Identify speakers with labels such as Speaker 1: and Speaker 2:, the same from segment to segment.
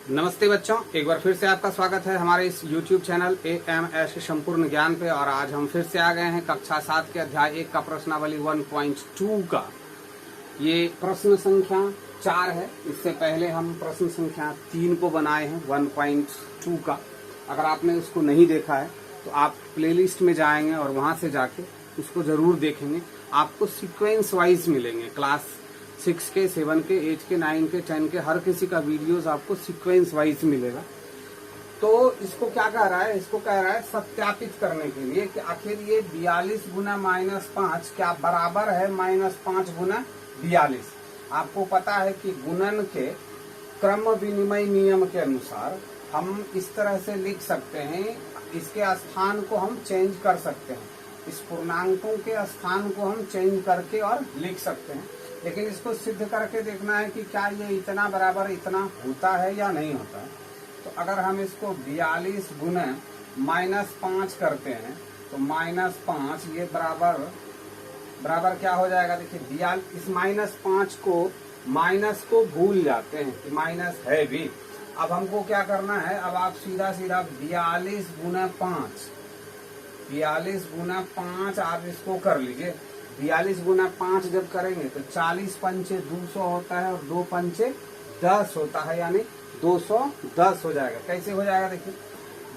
Speaker 1: नमस्ते बच्चों, एक बार फिर से आपका स्वागत है हमारे इस YouTube चैनल AMS संपूर्ण ज्ञान पे। और आज हम फिर से आ गए हैं कक्षा 7 के अध्याय 1 का प्रश्नावली 1.2 का। ये प्रश्न संख्या 4 है। इससे पहले हम प्रश्न संख्या 3 को बनाए हैं 1.2 का। अगर आपने उसको नहीं देखा है तो आप प्लेलिस्ट में जाएंगे और वहां से जाके उसको जरूर देखेंगे। आपको सीक्वेंस वाइज मिलेंगे, क्लास 6 के, 7 के, 8 के, 9 के, 10 के, हर किसी का वीडियोस आपको सीक्वेंस वाइज मिलेगा। तो इसको क्या कह रहा है? इसको कह रहा है सत्यापित करने के लिए कि आखिर ये 42 गुना -5 क्या बराबर है -5 गुना 42। आपको पता है कि गुणन के क्रम विनिमय नियम के अनुसार हम इस तरह से लिख सकते हैं, इसके स्थान को हम चेंज कर सकते हैं, इस पूर्णांकों के स्थान को हम चेंज करके और लिख सकते हैं। लेकिन इसको सिद्ध करके देखना है कि क्या ये इतना बराबर इतना होता है या नहीं होता है। तो अगर हम इसको 42 गुना -5 करते हैं तो -5 ये बराबर क्या हो जाएगा? देखिए, 42 इस -5 को माइनस को भूल जाते हैं कि माइनस है भी। अब हमको क्या करना है? अब आप सीधा 42 गुना 5 आप इसको कर लीजिए। 42 गुना 5 जब करेंगे तो 40 पंचे 200 होता है और 2 पंचे 10 होता है, यानी 210 हो जाएगा। कैसे हो जाएगा? देखिए,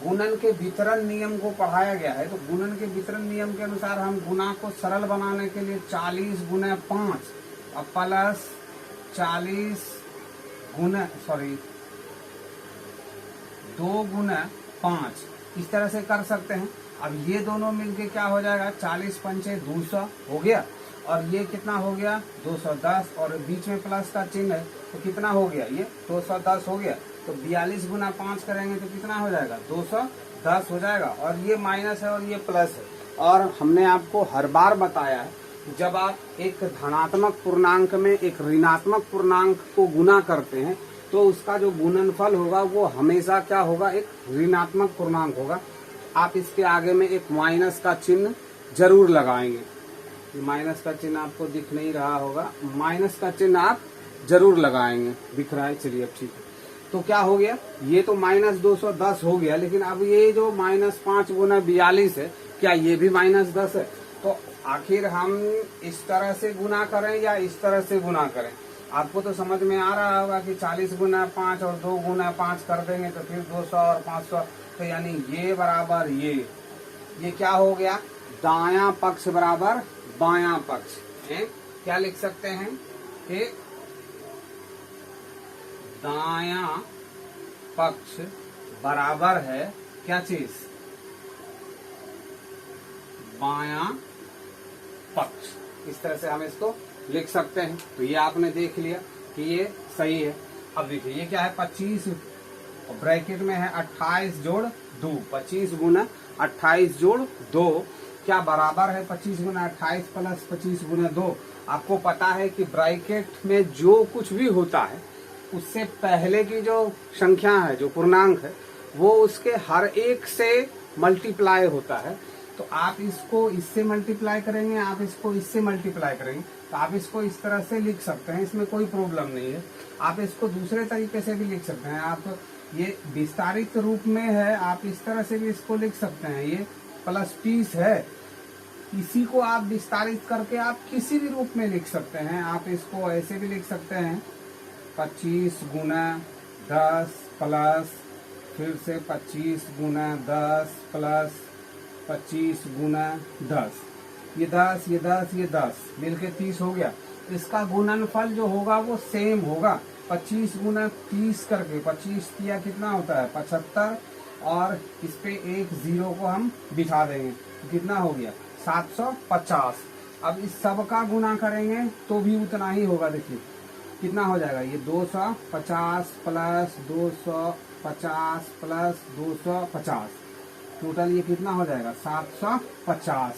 Speaker 1: गुणन के वितरण नियम को पढ़ाया गया है। तो गुणन के वितरण नियम के अनुसार हम गुणा को सरल बनाने के लिए 40 गुना 5 और प्लस 2 गुना 5 इस तरह से कर सकते हैं। अब ये दोनों मिलके क्या हो जाएगा? 40 पंचे 200 हो गया और ये कितना हो गया? 210, और बीच में प्लस का चिन्ह है तो कितना हो गया? ये 210 हो गया। तो 42 गुना 5 करेंगे तो कितना हो जाएगा? 210 हो जाएगा। और ये माइनस है और ये प्लस है। और हमने आपको हर बार बताया है जब आप एक धनात्मक पूर्णांक में एक ऋणात्मक पूर्णांक को गुना करते हैं तो उसका जो गुणनफल होगा वो हमेशा क्या होगा? एक ऋणात्मक पूर्णांक होगा। आप इसके आगे में एक माइनस का चिन्ह जरूर लगाएंगे। माइनस का चिन्ह आपको दिख नहीं रहा होगा, माइनस का चिन्ह आप जरूर लगाएंगे। दिख रहा है? चलिए, अब ठीक है। तो क्या हो गया? ये तो -210 हो गया, लेकिन अब ये जो -5 गुना 42 है, क्या ये भी -10 है? तो आखिर हम इस तरह से गुना करें या इस तरह से गुना करें? आपको तो समझ में आ रहा होगा कि 40 गुना 5 और 2 गुना 5 कर देंगे तो फिर 200 और 500, तो यानी ये बराबर ये क्या हो गया? दायां पक्ष बराबर बायां पक्ष है। क्या लिख सकते हैं कि दायां पक्ष बराबर है क्या चीज? बायां पक्ष। इस तरह से हम इसको लिख सकते हैं। तो ये आपने देख लिया कि ये सही है। अब देखिए, ये क्या है? 25 और ब्रैकेट में है 28 जोड़ 2। 25 गुना 28 जोड़ 2 क्या बराबर है 25 गुना 28 प्लस 25 गुना 2। आपको पता है कि ब्रैकेट में जो कुछ भी होता है उससे पहले की जो संख्या है, जो पूर्णांक है, वो उसके हर एक से मल्टीप्लाई होता है। तो आप इसको इससे मल्टीप्लाई करेंगे, आप इसको इससे मल्टीप्लाई करेंगे, तो आप इसको इस तरह से लिख सकते हैं। इसमें कोई प्रॉब्लम नहीं है। आप इसको दूसरे तरीके से भी लिख सकते हैं। आप ये विस्तारित रूप में है, आप इस तरह से भी इसको लिख सकते हैं। ये +30 है, इसी को आप विस्तारित करके आप किसी भी रूप में लिख सकते हैं। आप इसको ऐसे भी लिख सकते हैं 25 गुना 10 प्लस फिर से 25 गुना 10 प्लस 25 गुना 10। ये 10 ये 10 ये 10 मिलके 30 हो गया। इसका गुणनफल जो होगा वो सेम होगा। 25 गुना 30 करके 25 किया कितना होता है? 75, और इस पे एक 0 को हम बिठा देंगे तो कितना हो गया? 750। अब इस सब का गुना करेंगे तो भी उतना ही होगा। देखिए कितना हो जाएगा? ये 250 प्लस 250 प्लस 250, टोटल ये कितना हो जाएगा? 750।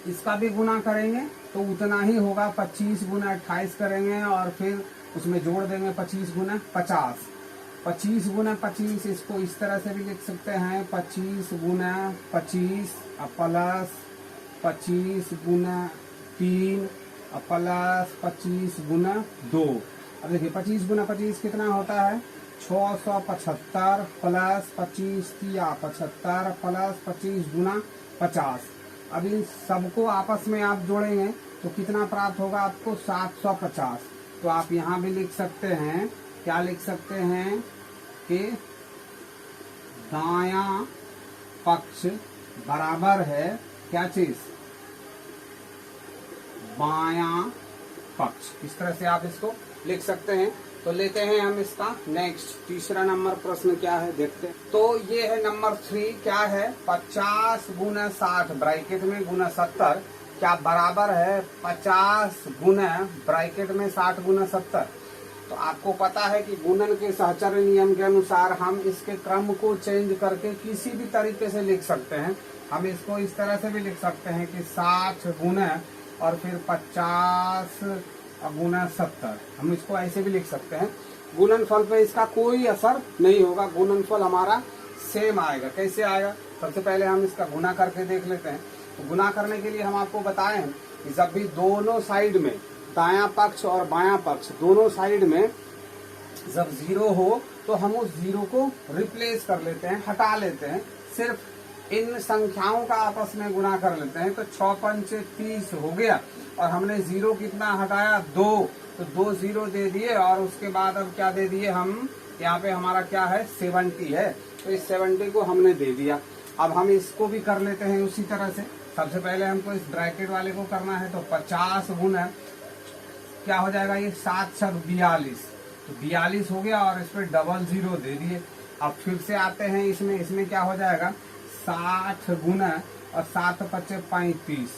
Speaker 1: इसका भी गुना करेंगे तो उतना ही होगा। 25 गुना 28 करेंगे और फिर उसमें जोड़ देंगे 25 गुना 50। 25 गुना 25 इसको इस तरह से भी लिख सकते हैं 25 गुना 25 प्लस 25 गुना 3 प्लस 25 गुना 2। अब देखिए 25 गुना 25 कितना होता है? 675 प्लस 25 तिया 75 प्लस 25 गुना 50। अब इन सबको आपस में आप जोड़ेंगे तो कितना प्राप्त होगा आपको 750। तो आप यहाँ भी लिख सकते हैं, क्या लिख सकते हैं कि दायां पक्ष बराबर है क्या चीज, बायां पक्ष। इस तरह से आप इसको लिख सकते हैं। तो लेते हैं हम इसका नेक्स्ट तीसरा नंबर प्रश्न क्या है देखते हैं। तो ये है नंबर 3, क्या है 50 गुना 60 ब्रैकेट में गुना 70 क्या बराबर है 50 गुना ब्रैकेट में 60 गुना 70। तो आपको पता है कि गुणन के सहचर्य नियम के अनुसार हम इसके क्रम को चेंज करके किसी भी तरीके से लिख सकते हैं। हम इसको इस तरह से भी लिख सकते हैं कि 60 गुना और फिर 50 गुना 70, हम इसको ऐसे भी लिख सकते हैं। गुणनफल पे इसका कोई असर नहीं होगा, गुणनफल हमारा सेम आएगा। कैसे आएगा, सबसे पहले हम इसका गुना करके देख लेते हैं। तो गुना करने के लिए हम आपको बताए हैं कि जब भी दोनों साइड में दायां पक्ष और बायां पक्ष दोनों साइड में जब 0 हो तो हम उस 0 को रिप्लेस कर लेते हैं, हटा लेते हैं, सिर्फ इन संख्याओं का आपस में गुना कर लेते हैं। तो 6 पंचे 30 हो गया और हमने 0 कितना हटाया 2, तो 2 0 दे दिए और उसके बाद अब क्या दे दिए हम, यहाँ पे हमारा क्या है 70 है, तो इस 70 को हमने दे दिया। अब हम इसको भी कर लेते हैं उसी तरह से। सबसे पहले हमको इस ब्रैकेट वाले को करना है, तो 50 गुना क्या हो जाएगा, ये 7 छक 42, तो 42 हो गया और इस पर डबल 0 दे दिए। अब फिर से आते हैं इसमें क्या हो जाएगा 60 गुना और 7 पच्चे 35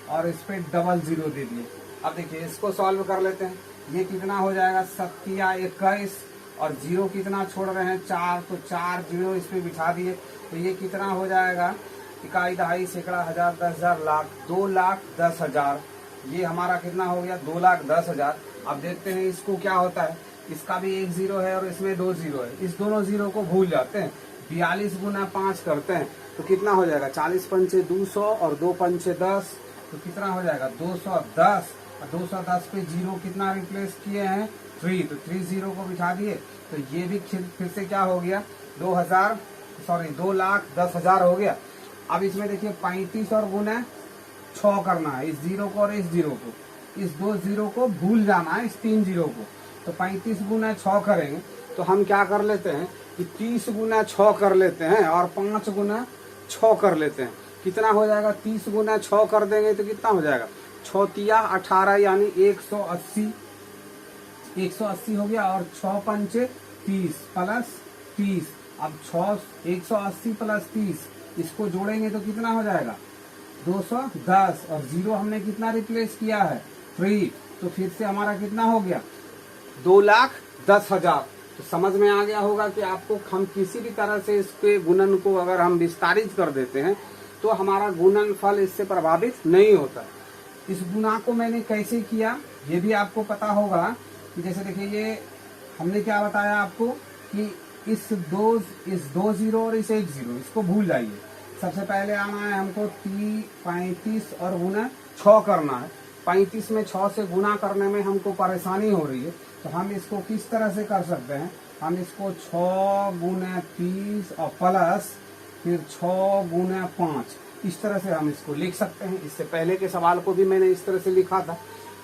Speaker 1: और इस पे डबल 0 दे दिए। अब देखिए इसको सॉल्व कर लेते हैं। ये कितना हो जाएगा 7 या 21 और 0 कितना छोड़ रहे हैं 4, तो 4 0 इस पे बिठा दिए। तो ये कितना हो जाएगा इकाई दहाई सैकड़ा हजार 10,000 लाख 2,10,000। ये हमारा कितना हो गया 2,10,000। अब देखते हैं इसको क्या होता है। इसका भी 1 0 है और इसमें 2 0 है, इस दोनों 0 को भूल जाते हैं। 42 गुना 5 करते हैं तो कितना हो जाएगा 40 पंचे 200 और 2 पंचे 10, तो कितना हो जाएगा 210। और 210 पे 0 कितना रिप्लेस किए हैं 3, तो 3 0 को बिठा दिए। तो ये भी फिर से क्या हो गया 2,10,000 हो गया। अब इसमें देखिए 35 और गुना 6 करना है, इस 0 को और इस 0 को, इस 2 0 को भूल जाना है, इस 3 0 को। तो 35 गुना 6 करेंगे तो हम क्या कर लेते हैं कि 30 गुना 6 कर लेते हैं और 5 गुना 6 कर लेते हैं। कितना हो जाएगा 30 गुना 6 कर देंगे तो कितना हो जाएगा 6 तिया 18 यानी 180 हो गया और 6 पंचे 30 प्लस 30। अब 180 प्लस 30 इसको जोड़ेंगे तो कितना हो जाएगा 210 और 0 हमने कितना रिप्लेस किया है 3, तो फिर से हमारा कितना हो गया 2,10,000। तो समझ में आ गया होगा कि आपको हम किसी भी तरह से इसके गुणन को अगर हम विस्तारित कर देते हैं तो हमारा गुणनफल इससे प्रभावित नहीं होता। इस गुणा को मैंने कैसे किया ये भी आपको पता होगा कि जैसे देखिए ये हमने क्या बताया आपको कि इस दो 0 और इस 1 0 इसको भूल जाइए। सबसे पहले आना है हमको 35 और गुना 6 करना है। 35 में 6 से गुना करने में हमको परेशानी हो रही है, तो हम इसको किस तरह से कर सकते हैं, हम इसको 6 गुना 30 और प्लस फिर 6 गुना 5 इस तरह से हम इसको लिख सकते हैं। इससे पहले के सवाल को भी मैंने इस तरह से लिखा था।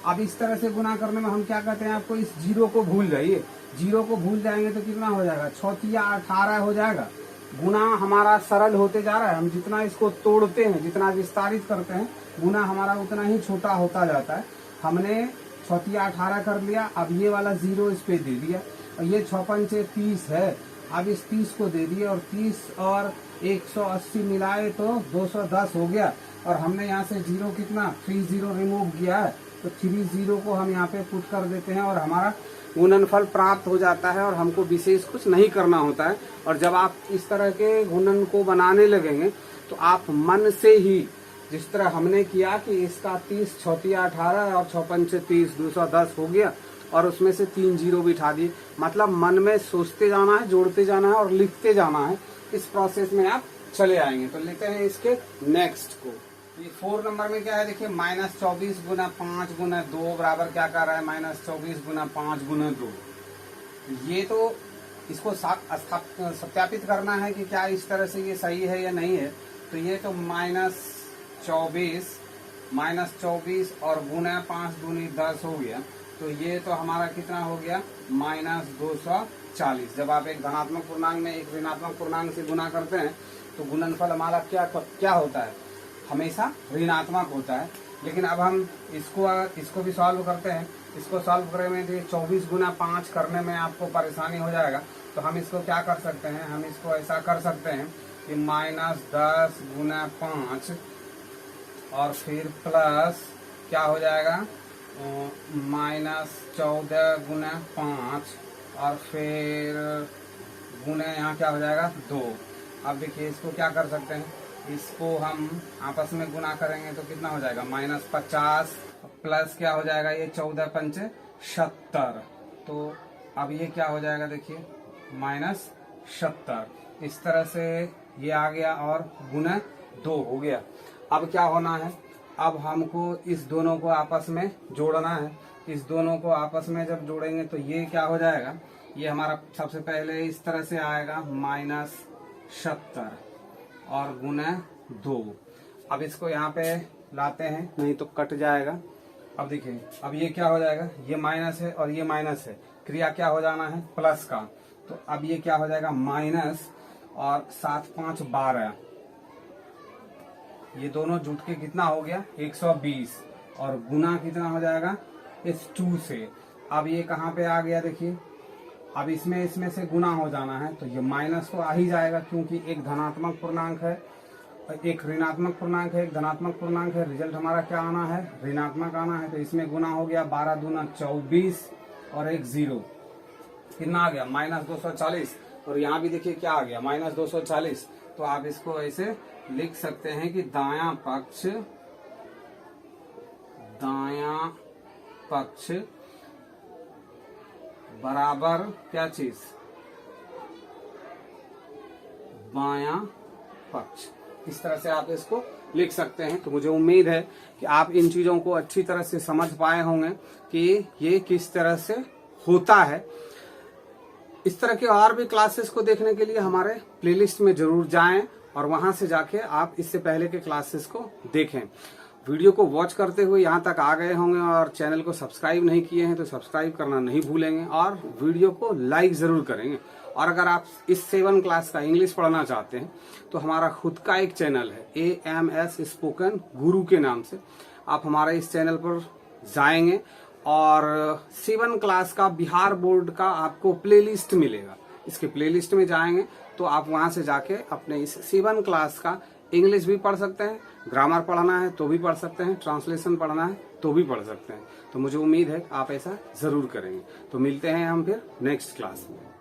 Speaker 1: अब इस तरह से गुना करने में हम क्या कहते हैं, आपको इस 0 को भूल जाइए। 0 को भूल जाएंगे तो कितना हो जाएगा 6 तिया 18 हो जाएगा। गुना हमारा सरल होते जा रहा है, हम जितना इसको तोड़ते हैं जितना विस्तारित करते हैं गुना हमारा उतना ही छोटा होता जाता है। हमने 6 तिया 18 कर लिया, अब ये वाला 0 इस पे दे दिया और ये 6 पंचे 30 है, अब इस 30 को दे दिए और 30 और 180 मिलाए तो 210 हो गया। और हमने यहाँ से 0 कितना 3 0 रिमूव किया है, तो 3 0 को हम यहाँ पे पुट कर देते हैं और हमारा गुणनफल प्राप्त हो जाता है और हमको विशेष कुछ नहीं करना होता है। और जब आप इस तरह के गुणन को बनाने लगेंगे तो आप मन से ही, जिस तरह हमने किया कि इसका 30 6 तिया 18 और 6 पंचे 30 210 हो गया और उसमें से 3 0 बिठा दिए, मतलब मन में सोचते जाना है, जोड़ते जाना है और लिखते जाना है। इस प्रोसेस में आप चले आएंगे। तो लेते हैं इसके नेक्स्ट को। ये 4 नंबर में क्या है देखिए -24 गुना 5 गुना 2 बराबर क्या कर रहा है -24 गुना 5 गुना 2। ये तो इसको सत्यापित करना है कि क्या इस तरह से ये सही है या नहीं है। तो ये तो -24 और गुना 5 दूनी 10 हो गया। तो ये तो हमारा कितना हो गया, -240। जब आप एक धनात्मक पूर्णांक में एक ऋणात्मक पूर्णांक से गुना करते हैं तो गुणनफल हमारा क्या होता है, हमेशा ऋणात्मक होता है। लेकिन अब हम इसको भी सॉल्व करते हैं। इसको सॉल्व करने में 24 गुना 5 करने में आपको परेशानी हो जाएगा। तो हम इसको क्या कर सकते हैं, हम इसको ऐसा कर सकते हैं कि -10 गुना 5 और फिर प्लस क्या हो जाएगा, -14 गुना 5 और फिर गुना यहाँ क्या हो जाएगा 2। अब देखिए इसको क्या कर सकते हैं, इसको हम आपस में गुना करेंगे तो कितना हो जाएगा, -50 प्लस क्या हो जाएगा, ये 14 पंचे 70। तो अब ये क्या हो जाएगा, देखिए -70। इस तरह से ये आ गया और गुना 2 हो गया। अब क्या होना है, अब हमको इस दोनों को आपस में जोड़ना है। इस दोनों को आपस में जब जोड़ेंगे तो ये क्या हो जाएगा, ये हमारा सबसे पहले इस तरह से आएगा -70 और गुना 2। अब इसको यहाँ पे लाते हैं, नहीं तो कट जाएगा। अब देखिए अब ये क्या हो जाएगा, ये माइनस है और ये माइनस है, क्रिया क्या हो जाना है, प्लस का। तो अब ये क्या हो जाएगा, माइनस और 7 5 12, ये दोनों जुट के कितना हो गया 120 और गुना कितना हो जाएगा इस 2 से। अब ये कहाँ पे आ गया, देखिए अब इसमें से गुना हो जाना है तो ये माइनस तो आ ही जाएगा, क्योंकि एक धनात्मक पूर्णांक है, एक ऋणात्मक पूर्णांक है, एक धनात्मक पूर्णांक है। रिजल्ट हमारा क्या आना है, ऋणात्मक आना है। तो इसमें गुना हो गया 12 दूना 24 और एक 0, कितना आ गया -240। और यहाँ भी देखिए क्या आ गया -240। तो आप इसको ऐसे लिख सकते हैं कि दायां पक्ष बराबर क्या चीज, बायां पक्ष। इस तरह से आप इसको लिख सकते हैं। तो मुझे उम्मीद है कि आप इन चीजों को अच्छी तरह से समझ पाए होंगे कि ये किस तरह से होता है। इस तरह के और भी क्लासेस को देखने के लिए हमारे प्लेलिस्ट में जरूर जाएं और वहां से जाके आप इससे पहले के क्लासेस को देखें। वीडियो को वॉच करते हुए यहाँ तक आ गए होंगे और चैनल को सब्सक्राइब नहीं किए हैं तो सब्सक्राइब करना नहीं भूलेंगे और वीडियो को लाइक जरूर करेंगे। और अगर आप इस 7 क्लास का इंग्लिश पढ़ना चाहते हैं तो हमारा खुद का एक चैनल है AMS स्पोकन गुरु के नाम से। आप हमारे इस चैनल पर जाएंगे और 7 क्लास का बिहार बोर्ड का आपको प्लेलिस्ट मिलेगा। इसके प्लेलिस्ट में जाएंगे तो आप वहां से जाके अपने इस 7 क्लास का इंग्लिश भी पढ़ सकते हैं, ग्रामर पढ़ना है तो भी पढ़ सकते हैं, ट्रांसलेशन पढ़ना है तो भी पढ़ सकते हैं। तो मुझे उम्मीद है आप ऐसा जरूर करेंगे। तो मिलते हैं हम फिर नेक्स्ट क्लास में।